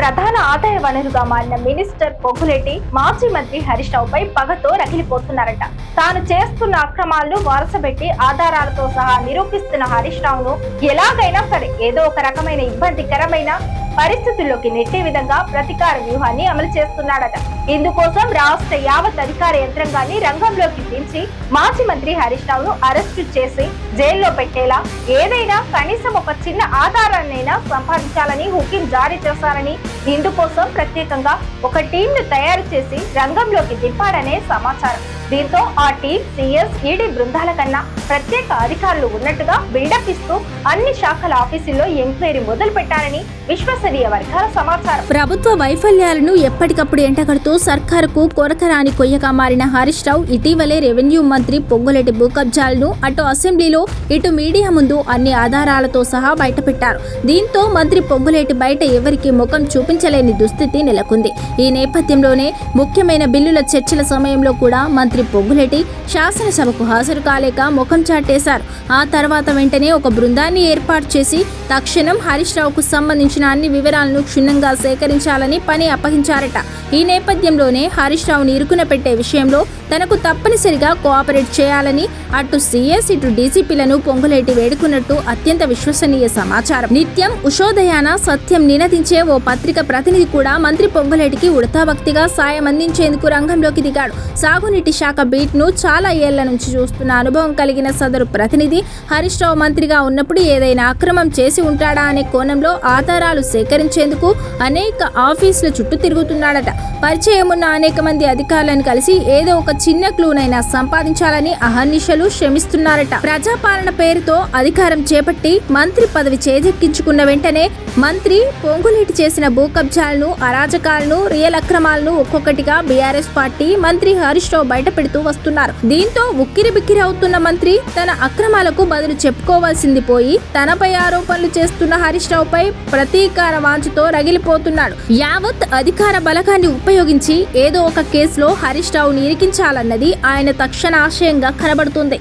ప్రధాన ఆదాయ వనరుగా మారిన మినిస్టర్ పొంగులేటి మాజీ మంత్రి హరీష్ రావుపై పగతో రగిలిపోతున్నారట. తాను చేస్తున్న అక్రమాలను వరుసబెట్టి ఆధారాలతో సహా నిరూపిస్తున్న హరీష్ రావును ఎలాగైనా సరే ఏదో ఒక రకమైన ఇబ్బందికరమైన పరిస్థితుల్లోకి నెట్టే విధంగా ప్రతీకార వ్యూహాన్ని అమలు చేస్తున్నాడట. ఇందుకోసం రాష్ట్ర యావత్ అధికార యంత్రాంగాన్ని రంగంలోకి దించి మాజీ మంత్రి హరీష్ రావును అరెస్టు చేసి జైల్లో పెట్టేలా ఏదైనా కనీసం ఒక చిన్న ఆధారాన్నైనా సంపాదించాలని హుకిం జారీ చేశారని, ఇందుకోసం ప్రత్యేకంగా ఒక టీం ను తయారు చేసి రంగంలోకి దింపాడనే సమాచారం. దీంతో ఆ టీం సిఎస్, ఈడీ బృందాల కన్నా ప్రత్యేక అధికారులు ఉన్నట్టుగా బిల్డప్ ఇస్తూ అన్ని శాఖల ఆఫీసుల్లో ఎంక్వైరీ మొదలు పెట్టారని విశ్వసనీయ వర్గాల సమాచారం. ప్రభుత్వ వైఫల్యాలను ఎప్పటికప్పుడు ఎంటగడుతూ సర్కారుకు కొరకరాని కొయ్యగా మారిన హరీష్ రావు ఇటీవలే రెవెన్యూ మంత్రి పొంగులేటి భూ కబ్జాలను అటు అసెంబ్లీలో ఇటు మీడియా ముందు అన్ని ఆధారాలతో సహా బయటపెట్టారు. దీంతో మంత్రి పొంగులేటి బయట ఎవరికి ముఖం చూపించలేని దుస్థితి నెలకొంది. ఈ నేపథ్యంలోనే ముఖ్యమైన బిల్లుల చర్చల సమయంలో కూడా మంత్రి పొంగులేటి శాసనసభకు హాజరు కాలేక ముఖం చాటేశారు. ఆ తర్వాత వెంటనే ఒక బృందాన్ని ఏర్పాటు చేసి తక్షణం హరీష్ రావుకు సంబంధించిన అన్ని వివరాలను క్షుణ్ణంగా సేకరించాలని పని అప్పగించారట. ఈ నేపథ్యంలోనే హరీష్ రావుని ఇరుకున పెట్టే విషయంలో తనకు తప్పనిసరిగా కోఆపరేట్ చేయాలని అటు సీఎస్ ఇటు డీసీపీలను పొంగులేటి వేడుకున్నట్టు అత్యంత విశ్వసనీయ సమాచారం. నిత్యం ఉషోదయాన సత్యం నినదించే ఓ పత్రిక ప్రతినిధి కూడా మంత్రి పొంగులేటికి ఉడతాభక్తిగా సాయం అందించేందుకు రంగంలోకి దిగాడు. సాగునీటి శాఖ బీట్ ను చాలా ఏళ్ల నుంచి చూస్తున్న అనుభవం కలిగిన సదరు ప్రతినిధి హరీష్ రావు మంత్రిగా ఉన్నప్పుడు ఏదైనా అక్రమం చేసి ఉంటాడా అనే కోణంలో ఆధారాలు సేకరించేందుకు అనేక ఆఫీసుల చుట్టూ తిరుగుతున్నాడట. పరిచయం ఉన్న అనేక మంది అధికారులను కలిసి ఏదో ఒక చిన్న క్లూనైనా సంపాదించాలని అహర్నిశలు శ్రమిస్తున్నారట. ప్రజాపాలన పేరుతో అధికారం చేపట్టి మంత్రి పదవి చేజెక్కించుకున్న వెంటనే మంత్రి పొంగులేటి చేసిన భూ కబ్జాలను, అరాజకాలను, రియల్ అక్రమాలను ఒక్కొక్కటిగా బీఆర్ఎస్ పార్టీ మంత్రి హరీష్ రావు బయట పెడుతూ వస్తున్నారు. దీంతో ఉక్కిరి బిక్కిరి అవుతున్న మంత్రి తన అక్రమాలకు బదులు చెప్పుకోవాల్సింది పోయి తనపై ఆరోపణలు చేస్తున్న హరీష్ రావుపై ప్రతీకార వాంఛతో రగిలిపోతున్నాడు. యావత్ అధికార బలగాన్ని ఉపయోగించి ఏదో ఒక కేసులో హరీష్ రావుని ఇరికించాలన్నది ఆయన తక్షణ ఆశయంగా కనబడుతుంది.